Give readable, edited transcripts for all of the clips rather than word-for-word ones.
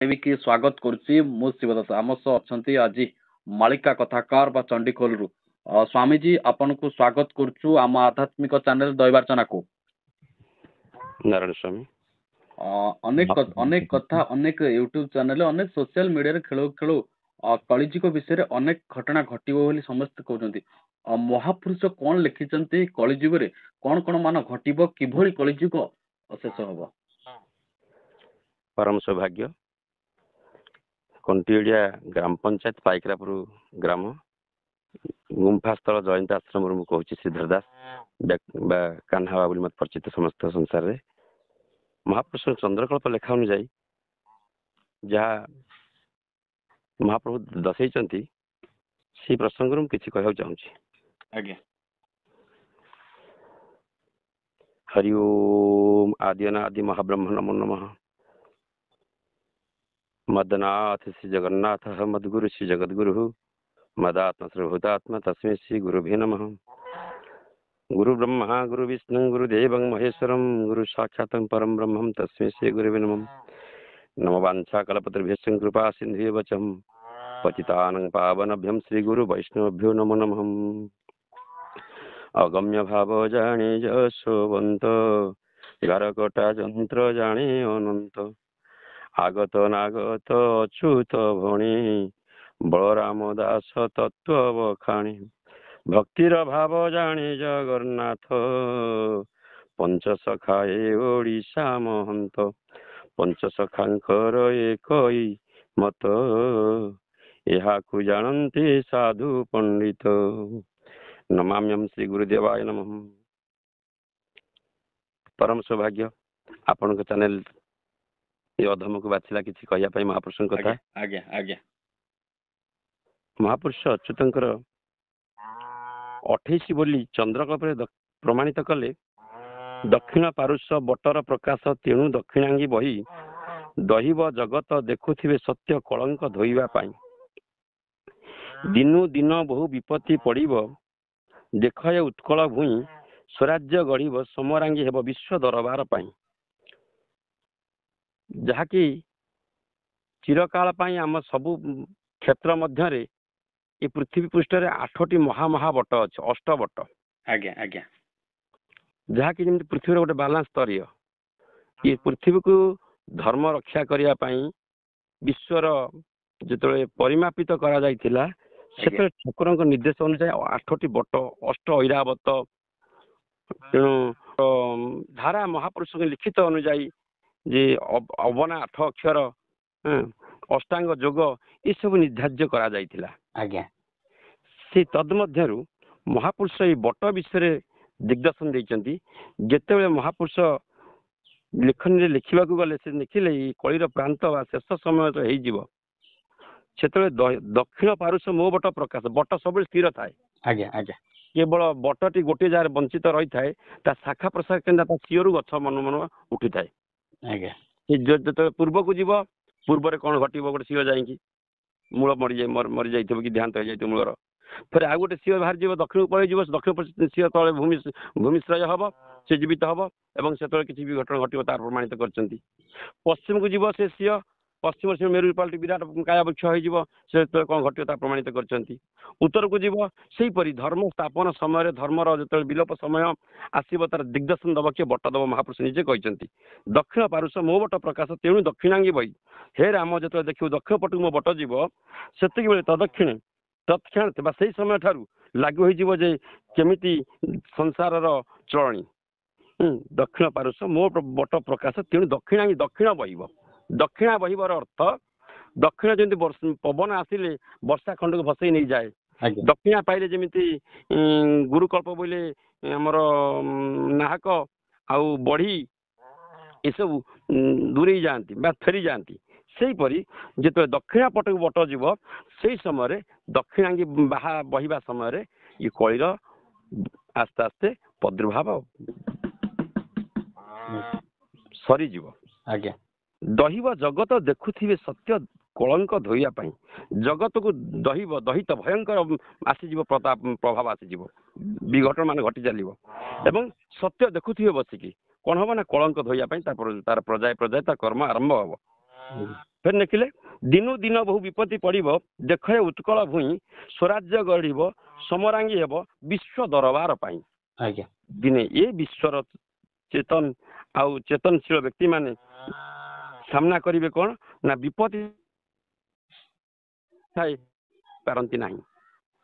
देवी स्वागत करुच्ची मु शिवदत्त आम सह अच्छा आज मालिका कथाकार बा चंडीखोलू स्वामीजी आपन को स्वागत करुचु आम आध्यात्मिक चैनल दैवार्चना को नारायण स्वामी अनेक अनेक कथा अनेक यूट्यूब चैनल अनेक सोशल मीडिया खेल खेल कलिजुग विषय अनेक घटना घटो समस्त कहते महापुरुष कौन लिखिं कलिजुग कौन कौन मान घटब किभली कलिजुग शेष हम परम सौभाग्य कंटिया ग्राम पंचायत पाइकरापुर ग्राम गुंफास्थल जयंत आश्रम कहूँ श्रीधर दास कान्हा बाबू मत परिचित समस्त संसार रे महापुरुष चंद्रकल्प लेखा अनुजाई जहाँ महाप्रभु दर्शे से प्रसंग किसी कह चाहूँगी। हरि ओम आदिनादि महाब्रह्म नमो नमः। मदनाथ श्री जगन्नाथ मद्गुरु श्री जगद्गुरु मदात्म सर्वभूतात्मा तस्मै श्री गुरुभ्यो नमः। गुरु ब्रह्मा गुरु विष्णु गुरुदेव महेश्वरम गुरु साक्षात् परम ब्रह्म तस्मै श्री गुरुवे नमः। नमो वाञ्छा कल्पतरुभ्यश्च कृपा सिन्धुभ्येव च पतितानां पावनेभ्यो श्री गुरु वैष्णवेभ्यो नमो नमः। अगम्य भाव जाने जशोवंत गारकटा जंत्र जाने अनंत आगत नागत अच्युत भणी बलराम दास तत्व बखाणी भक्तिर भाव जाने जगन्नाथ पंचसखाए ओडिशा महंत पंचसखांकर एकई मत यहाकु जानते साधु पंडित नमाम्यम श्री गुरुदेवाय नमः। परम सौभाग्य आपण चैनल ये अधम को बाछिला किसी कहया महापुरुष कथा। आज्ञा आज्ञा महापुरुष अच्युतंकर 28 बोली चंद्रकल्प प्रमाणित कले दक्षिण पारुष बटर प्रकाश तेणु दक्षिणांगी बही दहिब जगत देखुथिबे सत्य कलंक धोइबा पाई दिनु दिन बहु विपत्ति पड़िब देखय उत्कल भूई स्वराज्य गढ़ समरांगी हेब विश्व दरबार पाई जहाँकि चिरकाल आम सबु क्षेत्र मध्य ये पृथ्वी पृष्ठ रे 8टी महामहाबट अच्छे 8 बट। आज्ञा आज्ञा जहाँकि जमी पृथ्वी गोटे बालांस स्तरीय ये पृथ्वी को धर्म रक्षा करने विश्वर जिते परिमापित करा जाइथिला से ठाकुर निर्देश अनुसार 8टी बट 8 ऐरावत तेणु धारा महापुरुष लिखित अनुजाई जे अवना 8 अक्षर अष्टांग जोग ये सब निर्धार्य करा जाइथिला। आज्ञा से तदमध्यरु महापुरुष ये बट विषय दिग्दर्शन देइचंती जेतेबेले महापुरुष लेखन रे लिखिबा को गले से लिखिले कलिर प्रांत वा शेष समय तो हेइ जीव सेतबेले दक्षिण पारुष मो बट प्रकाश बट सब स्थिर थाए। आज्ञा आज्ञा केवल बटटी गोटे जार वंचित रही थाए ता शाखा प्रशाखा केनता सियोरु गछ मन मन उठी थाए। आज्ञा जे पूर्व को जीव पूर्व रे कोन घटिबो गोटे सियो जाईकी मूल मरी जाइथिबो कि देहांत हो जाइथिबो मूलर फिर आ गोटे सियो बाहर जीव दक्षिण को पळै जीव दक्षिण सियो तळे भूमिश्रय हब से जीवित हब एवं से किसी भी घटना घटिबो तार प्रमाणित करचंती। पश्चिम को जीव से सियो पश्चिम से मेरु पाल्टी विराट काया वृक्ष हो कौन घटिव ता प्रमाणित करचंती। उत्तर को जीव से परी धर्म स्थापन समय धर्मर जो विलोप समय आसब तार दिग्दर्शन दब किए बट दब महापुरुष निजे कहते दक्षिण पारुष मो बट प्रकाश तेणु दक्षिणांगी बही हे राम जो देखिए दक्षिण पटक मो बट जीव से तदक्षिणे तत्क्षण से समय ठारू लागू हो केमिति संसार चलणी दक्षिण पारुष मो बट प्रकाश तेणु दक्षिणांगी दक्षिण बहिब दक्षिणा बहिबर अर्थ दक्षिण जमी पवन आसिले वर्षा खंड को भसई नहीं जाए दक्षिणा पाइले जमीती गुरुकल्प बोले आमर नाहक आउ बढ़ी ये सब दूरे जाती फेरी जाती से परी जो दक्षिणा पट को बट जीव से समय दक्षिणांगी बाहा बहिबा समय ये कलिर आस्ते आस्ते प्रादुर्भाव सरीजीव। आज्ञा दहिब जगत देखुथिबे सत्य कलंक धोइया जगत को दहिब दहित भयंकर आसीज प्रभाव आसीज विघटन मान घटी चलो एवं सत्य देखुथिबे बसिकी कौन हम ना कलंक धोइया तार पर्याय पर्याय तार कर्म आरंभ हम ଫେର ଦେଖିଲେ ଦିନୁ ଦିନ ବହୁ ବିପତ୍ତି ପଡ଼ିବ ଦେଖ ଉତ୍କଳ ଭୂଇଁ ସ୍ୱରାଜ୍ୟ ଗଢ଼ିବ ସମରାଙ୍ଗୀ ହେବ ବିଶ୍ୱ ଦରବାର ପାଇଁ। ଆଜ୍ଞା ଦିନେ ଏ ବିଶ୍ୱର ଚେତନ ଆଉ ଚେତନଶୀଳ ବ୍ୟକ୍ତି ମାନେ ସାମ୍ନା କରିବେ କଣ ନା ବିପତ୍ତି ଥାଏ ପାରନ୍ତି ନାହିଁ।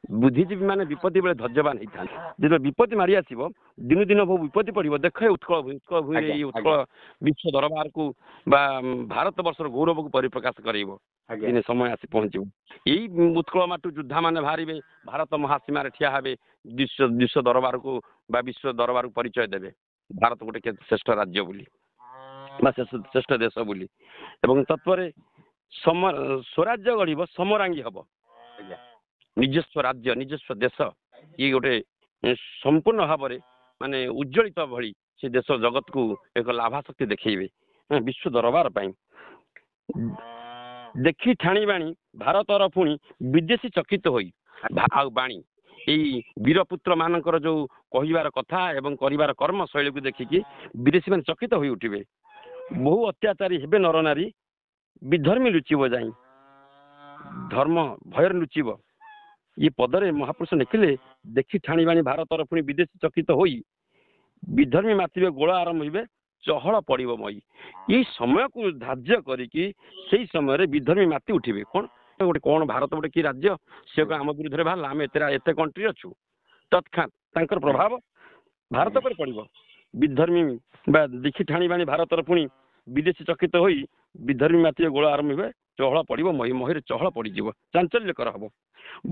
ବୁଦ୍ଧିଜୀବୀ ମାନେ ବିପତ୍ତି ବେଳେ ଧୈର୍ଯ୍ୟବାନ ହେଇଥାନ୍ତି। ଯେତେବେଳେ ବିପତ୍ତି ମାରି ଆସିବ ଦିନୁ ଦିନ ବହୁ ବିପତ୍ତି ପଡ଼ିବ ଦେଖ ଉତ୍କଳ ଭୂଇଁ ଭୂଇଁରେ ଏଇ ଉତ୍କଳ ବିଶ୍ୱ ଦରବାରକୁ ବା ଭାରତ ବର୍ଷର ଗୌରବକୁ ପରିପ୍ରକାଶ କରାଇବ। ଦିନେ ସମୟ ଆସି ପହଞ୍ଚିବ। ଏଇ ଉତ୍କଳ ମାଠୁ ଯୋଦ୍ଧା ମାନେ ବାହାରିବେ ଭାରତ ମହାସୀମାରେ ଠିଆ ହେବେ ବିଶ୍ୱ ଦରବାରକୁ ବା ବିଶ୍ୱ ଦରବାରକୁ ପରିଚୟ ଦେବେ ଭାରତ ଗୋଟେ ଶ୍ରେଷ୍ଠ ରାଜ୍ୟ ବୋଲି ବା ଶ୍ରେଷ୍ଠ ଦେଶ ବୋଲି। ଏବଂ ତତ୍ପରେ ସ୍ୱରାଜ୍ୟ ଗଢ଼ିବ ସମରାଙ୍ଗୀ ହବ। ନିଜସ୍ୱ ରାଜ୍ୟ ନିଜସ୍ୱ ଦେଶ ଇଏ ଗୋଟେ ସମ୍ପୂର୍ଣ୍ଣ ଭାବରେ ମାନେ ଉଜ୍ଜଳିତ ଭଳି ସେ ଦେଶ ଜଗତକୁ ଏକ ଲାଭାଶକ୍ତି ଦେଖେଇବେ ବିଶ୍ୱ ଦରବାର ପାଇଁ। ଦେଖି ଠାଣି ବାଣୀ ଭାରତର ପୁଣି ବିଦେଶୀ ଚକିତ ହୋଇ ଆଉ ବାଣୀ ଏଇ ବୀରପୁତ୍ର ମାନଙ୍କର ଯୋଉ କହିବାର କଥା ଏବଂ କରିବାର କର୍ମ ଶୈଳୀକୁ ଦେଖିକି ବିଦେଶୀ ମାନେ ଚକିତ ହୋଇ ଉଠିବେ। ବହୁ ଅତ୍ୟାଚାରୀ ହେବେ ନରନାରୀ ବିଧର୍ମୀ ଲୁଚିବ ଯାଇ ଧର୍ମ ଭୟରେ ଲୁଚିବ। ଇଏ ପଦରେ ମହାପୁରୁଷ ଲେଖିଲେ ଦେଖି ଠାଣିବାଣୀ ଭାରତର ପୁଣି ବିଦେଶୀ ଚକିତ ହୋଇ ବିଧର୍ମୀ ମାତିବେ ଗୋଳ ଆରମ୍ଭ ହେବେ ଚହଳ ପଡ଼ିବ ମଇ। ଏଇ ସମୟକୁ ଧାର୍ଯ୍ୟ କରିକି ସେଇ ସମୟରେ ବିଧର୍ମୀ ମାତି ଉଠିବେ। କଣ ଗୋଟେ କଣ ଭାରତ ଗୋଟେ କି ରାଜ୍ୟ ସେ ଆମ ବିରୁଦ୍ଧରେ ବାହାରିଲା ଆମେ ଏତେ କଣ୍ଟ୍ରି ଅଛୁ ତତ୍କ୍ଷାତ ତାଙ୍କର ପ୍ରଭାବ ଭାରତ ଉପରେ ପଡ଼ିବ। ବିଧର୍ମୀ ବା ଦେଖି ଠାଣିବାଣୀ ଭାରତର ପୁଣି ବିଦେଶୀ ଚକିତ ହୋଇ ବିଧର୍ମୀ ମାତିବେ ଗୋଳ ଆରମ୍ଭ ହେବେ ଚହଳ ପଡ଼ିବ ମହି ମହିରେ ଚହଳ ପଡ଼ିଯିବ ଚାଞ୍ଚଲ୍ୟକର ହବ।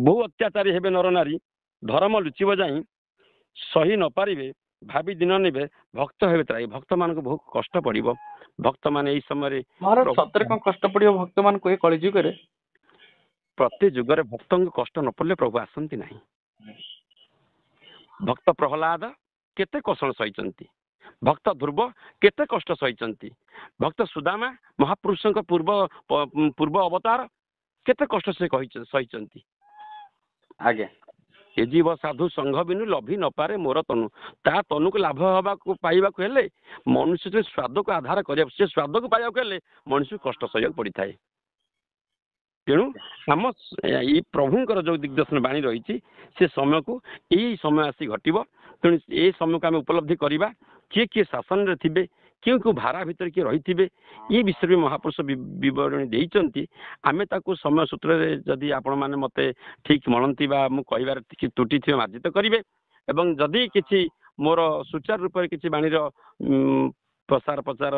ବହୁ ଅତ୍ୟାଚାରୀ ହେବେ ନରନାରୀ ଧର୍ମ ଲୁଚିବ ଯାଇ ସହି ନ ପାରିବେ ଭାବି ଦିନ ନେବେ ଭକ୍ତ ହେବେ ତ୍ରାହି। ଭକ୍ତ ମାନଙ୍କୁ ବହୁତ କଷ୍ଟ ପଡ଼ିବ। ଭକ୍ତ ମାନେ ଏଇ ସମୟରେ ସତରେ କଣ କଷ୍ଟ ପଡ଼ିବ ଭକ୍ତ ମାନଙ୍କୁ ଏ କଳି ଯୁଗରେ? ପ୍ରତି ଯୁଗରେ ଭକ୍ତଙ୍କୁ କଷ୍ଟ ନ ପଡ଼ିଲେ ପ୍ରଭୁ ଆସନ୍ତି ନାହିଁ। ଭକ୍ତ ପ୍ରହ୍ଲାଦ କେତେ କଷଣ ସହିଛନ୍ତି। ଭକ୍ତ ଧ୍ରୁବ କେତେ କଷ୍ଟ ସହିଛନ୍ତି। ଭକ୍ତ ସୁଦାମା ମହାପୁରୁଷଙ୍କ ପୂର୍ବ ଅବତାର କେତେ କଷ୍ଟ ସେ ସହିଛନ୍ତି। ଆଜ୍ଞା ଏ ଜୀବ ସାଧୁ ସଂଘ ବିନୁ ଲଭି ନପାରେ ମୋର ତନୁ। ତା ତନୁକୁ ଲାଭ ପାଇବାକୁ ହେଲେ ମନୁଷ୍ୟ ସ୍ୱାଦକୁ ଆଧାର କରିବାକୁ ସେ ସ୍ୱାଦକୁ ପାଇବାକୁ ହେଲେ ମଣିଷକୁ କଷ୍ଟ ସହିବାକୁ ପଡ଼ିଥାଏ। ତେଣୁ ଆମ ଏଇ ପ୍ରଭୁଙ୍କର ଯୋଉ ଦିଗ୍ଦର୍ଶନ ବାଣୀ ରହିଛି ସେ ସମୟକୁ ଏଇ ସମୟ ଆସି ଘଟିବ। ତେଣୁ ଏଇ ସମୟକୁ ଆମେ ଉପଲବ୍ଧି କରିବା କିଏ କିଏ ଶାସନରେ ଥିବେ କେଉଁ କେଉଁ ଧାରା ଭିତରେ କିଏ ରହିଥିବେ ଏ ବିଷୟରେ ମହାପୁରୁଷ ବିବରଣୀ ଦେଇଛନ୍ତି। ଆମେ ତାକୁ ସମୟ ସୂତ୍ରରେ ଯଦି ଆପଣମାନେ ମୋତେ ଠିକ୍ ମଣନ୍ତି ବା ମୁଁ କହିବାରେ କିଛି ତ୍ରୁଟି ଥିବ ମାର୍ଜିତ କରିବେ ଏବଂ ଯଦି କିଛି ମୋର ସୁଚାରୁ ରୂପରେ କିଛି ବାଣୀର ପ୍ରସାର ପ୍ରଚାର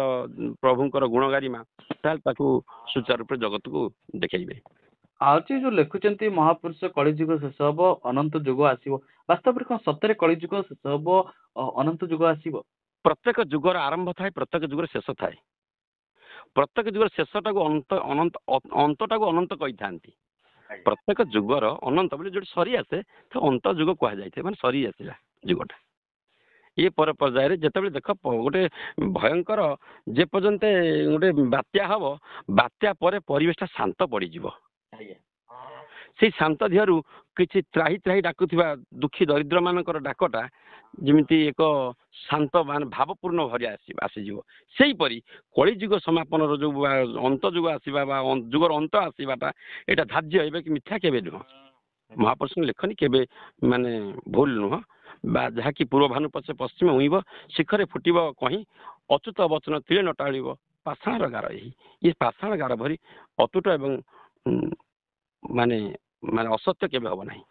ପ୍ରଭୁଙ୍କର ଗୁଣଗାରିମା ତାହେଲେ ତାକୁ ସୁଚାରୁ ରୂପରେ ଜଗତକୁ ଦେଖେଇବେ। ଆଉ ଯୋଉ ଲେଖୁଛନ୍ତି ମହାପୁରୁଷ କଳିଯୁଗ ଶେଷ ହବ ଅନନ୍ତ ଯୁଗ ଆସିବ ବାସ୍ତବରେ କଣ ସତରେ କଳିଯୁଗ ଶେଷ ହବ ଅନନ୍ତ ଯୁଗ ଆସିବ? ପ୍ରତ୍ୟେକ ଯୁଗର ଆରମ୍ଭ ଥାଏ ପ୍ରତ୍ୟେକ ଯୁଗର ଶେଷ ଥାଏ। ପ୍ରତ୍ୟେକ ଯୁଗର ଶେଷଟାକୁ ଅନ୍ତଟାକୁ ଅନନ୍ତ କହିଥାନ୍ତି। ପ୍ରତ୍ୟେକ ଯୁଗର ଅନନ୍ତ ବୋଲି ଯୋଉଠି ସରି ଆସେ ତ ଅନ୍ତ ଯୁଗ କୁହାଯାଇଥାଏ ମାନେ ସରି ଆସିଲା ଯୁଗଟା। ଏ ପରେ ପର୍ଯ୍ୟାୟରେ ଯେତେବେଳେ ଦେଖ ଗୋଟେ ଭୟଙ୍କର ଯେ ପର୍ଯ୍ୟନ୍ତ ଗୋଟେ ବାତ୍ୟା ହବ ବାତ୍ୟା ପରେ ପରିବେଶଟା ଶାନ୍ତ ପଡ଼ିଯିବ। ସେଇ ଶାନ୍ତ ଦିହରୁ କିଛି ତ୍ରାହି ତ୍ରାହି ଡାକୁଥିବା ଦୁଃଖୀ ଦରିଦ୍ର ମାନଙ୍କର ଡାକଟା ଯେମିତି ଏକ ଶାନ୍ତ ମାନେ ଭାବପୂର୍ଣ୍ଣ ଭରି ଆସିଯିବ। ସେଇପରି କଳିଯୁଗ ସମାପନର ଯୋଉ ଅନ୍ତ ଯୁଗ ଆସିବା ବା ଯୁଗର ଅନ୍ତ ଆସିବାଟା ଏଇଟା ଧାର୍ଯ୍ୟ ଏବେ କି ମିଥ୍ୟା କେବେ ନୁହଁ। ମହାପୁରୁଷ ଲେଖନି କେବେ ମାନେ ଭୁଲ ନୁହଁ। ବା ଯାହାକି ପୂର୍ବ ଭାନୁ ପଛେ ପଶ୍ଚିମ ଉଇଁବ ଶିଖରେ ଫୁଟିବ କହିଁ ଅଚ୍ୟୁତ ବଚନ ତିଳେ ନଟାଳିବ ପାଷାଣର ଗାର ଏହି। ଏ ପାଷାଣ ଗାର ଭରି ଅତୁଟ ଏବଂ ମାନେ ମାନେ ଅସତ୍ୟ କେବେ ହବ ନାହିଁ।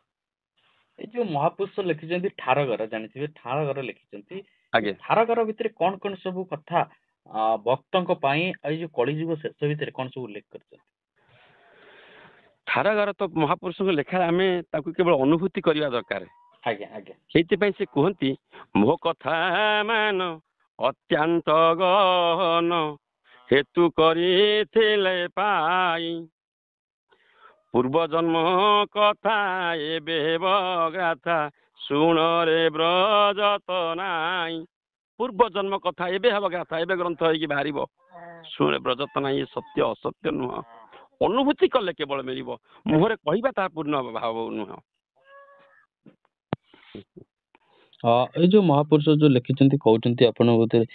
ଏ ଯୋଉ ମହାପୁରୁଷ ଲେଖିଛନ୍ତି ଠାରଘର ଜାଣିଥିବେ ଠାରଘର ଲେଖିଛନ୍ତି। ଆଜ୍ଞା ଠାରଘର ଭିତରେ କଣ କଣ ସବୁ କଥା ଭକ୍ତଙ୍କ ପାଇଁ ଏଇ ଯୋଉ କଳିଯୁଗ ଶେଷ ଭିତରେ କଣ ସବୁ ଉଲ୍ଲେଖ କରିଛନ୍ତି? ଠାରଘର ତ ମହାପୁରୁଷଙ୍କ ଲେଖା ଆମେ ତାକୁ କେବଳ ଅନୁଭୂତି କରିବା ଦରକାର। ଆଜ୍ଞା ଆଜ୍ଞା ସେଇଥିପାଇଁ ସେ କୁହନ୍ତି ମୋ କଥା ମାନ ଅତ୍ୟନ୍ତ ଗହନ ହେତୁ କରିଥିଲେ ପାଇ ପୂର୍ବ ଜନ୍ମ କଥା ଏବେ ବଗାଥା ଶୁଣରେ ବ୍ରଜତ ନାହିଁ। ପୂର୍ବ ଜନ୍ମ କଥା ଏବେ ହବ ଗାଥା ଏବେ ଗ୍ରନ୍ଥ ହେଇକି ବାହାରିବ ଶୁଣେ ବ୍ରଜତ ନାହିଁ। ସତ୍ୟ ଅସତ୍ୟ ନୁହଁ। ଅନୁଭୂତି କଲେ କେବଳ ମିଳିବ ମୁହଁରେ କହିବା ତାହା ପୂର୍ଣ୍ଣ ଭାବ ନୁହଁ। ଏଇ ଯୋଉ ମହାପୁରୁଷ ଯୋଉ ଲେଖିଛନ୍ତି କହୁଛନ୍ତି ଆପଣଙ୍କ ଭିତରେ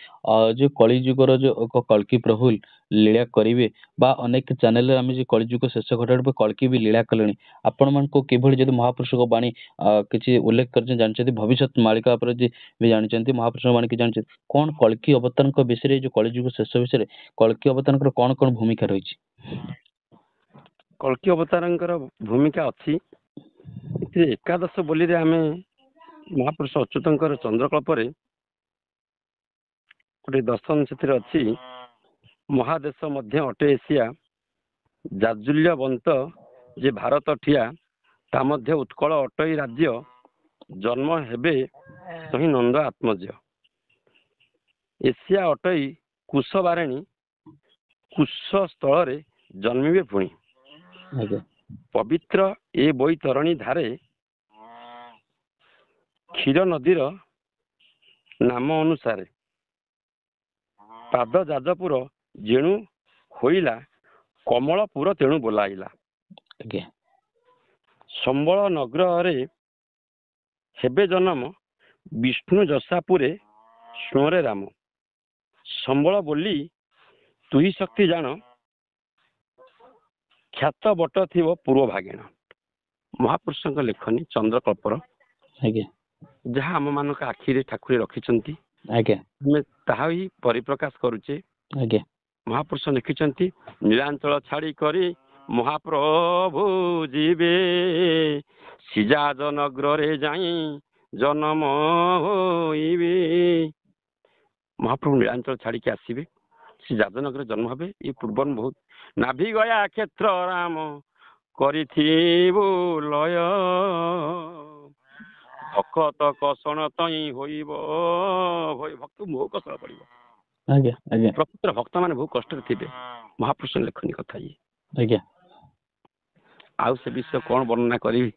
ଯୋଉ କଳି ଯୁଗର ଯୋଉ ଏକ କଳ୍କି ପ୍ରଭୁ ଲୀଳା କରିବେ ବା ଅନେକ ଚ୍ୟାନେଲରେ ଆମେ ଯୋଉ କଳି ଯୁଗ ଶେଷ ଘଟଣା କଳ୍କି ବି ଲୀଳା କଲେଣି ଆପଣ ମାନଙ୍କୁ କିଭଳି ଯଦି ମହାପୁରୁଷଙ୍କ ବାଣୀ କିଛି ଉଲ୍ଲେଖ କରିଛନ୍ତି ଜାଣିଛନ୍ତି ଭବିଷ୍ୟତ ମାଳିକା ଉପରେ ବି ଜାଣିଛନ୍ତି ମହାପୁରୁଷଙ୍କ ବାଣୀ କି ଜାଣିଛନ୍ତି କଣ କଳ୍କି ଅବତାରଙ୍କ ବିଷୟରେ ଏଇ ଯୋଉ କଳି ଯୁଗ ଶେଷ ବିଷୟରେ କଳ୍କି ଅବତାରଙ୍କର କଣ କଣ ଭୂମିକା ରହିଛି? କଳ୍କି ଅବତାରଙ୍କର ଭୂମିକା ଅଛି ଏଥିରେ ଏକାଦଶ ବୋଲିରେ ଆମେ ମହାପୁରୁଷ ଅଚ୍ୟୁତଙ୍କର ଚନ୍ଦ୍ରକଳ୍ପରେ ଗୋଟେ ଦର୍ଶନ ସେଥିରେ ଅଛି ମହାଦେଶ ମଧ୍ୟ ଅଟେ ଏସିଆ ଜାଜୁଲ୍ୟବନ୍ତ ଯେ ଭାରତ ଠିଆ ତା ମଧ୍ୟ ଉତ୍କଳ ଅଟଇ ରାଜ୍ୟ ଜନ୍ମ ହେବେ ସହି ନନ୍ଦ ଆତ୍ମଜ ଏସିଆ ଅଟଇ କୁଶ ବାରେଣୀ କୁଶ ସ୍ଥଳରେ ଜନ୍ମିବେ ପୁଣି ପବିତ୍ର ଏ ବୈତରଣୀ ଧାରେ କ୍ଷୀର ନଦୀର ନାମ ଅନୁସାରେ ପାଦ ଯାଜପୁର ଯେଣୁ ହୋଇଲା କମଳପୁର ତେଣୁ ବୋଲାଇଲା ସମ୍ବଳ ନଗରରେ ହେବେ ଜନମ ବିଷ୍ଣୁ ଯଶାପୁରେ ସ୍ୱରେ ରାମ ସମ୍ବଳ ବୋଲି ତୁହି ଶକ୍ତି ଜାଣ ଖ୍ୟାତ ବଟ ଥିବ ପୂର୍ବ ଭାଗିଣ ମହାପୁରୁଷଙ୍କ ଲେଖନୀ ଚନ୍ଦ୍ରକଳ୍ପର ଯାହା ଆମ ମାନଙ୍କ ଆଖିରେ ଠାକୁରେ ରଖିଛନ୍ତି ଆମେ ତାହା ହିଁ ପରିପ୍ରକାଶ କରୁଛେ ମହାପୁରୁଷ ଲେଖିଛନ୍ତି ନୀଳାଞ୍ଚଳ ଛାଡ଼ି କରି ମହାପ୍ରଭୁ ଯିବେ ସିଜାଜ ନଗରରେ ଯାଇ ଜନମ ହୋଇବେ ମହାପ୍ରଭୁ ନୀଳାଞ୍ଚଳ ଛାଡ଼ିକି ଆସିବେ ସେ ଯାଜନଗରରେ ଜନ୍ମ ହେବେ ଏ ପୂର୍ବରୁ ବହୁତ ନାଭି ଗୟା କ୍ଷେତ୍ର ରାମ କରିଥିବୁ ଲୟ ଭକତ କଷଣ ତଇଁ ହୋଇବ ଭକ୍ତ ମୋହ କଷଣ ପଡ଼ିବ ପ୍ରକୃତରେ ଭକ୍ତ ମାନେ ବହୁ କଷ୍ଟରେ ଥିବେ ମହାପୁରୁଷ ଲେଖନୀ କଥା ଇଏ ଆଉ ସେ ବିଷୟ କଣ ବର୍ଣ୍ଣନା କରିବି।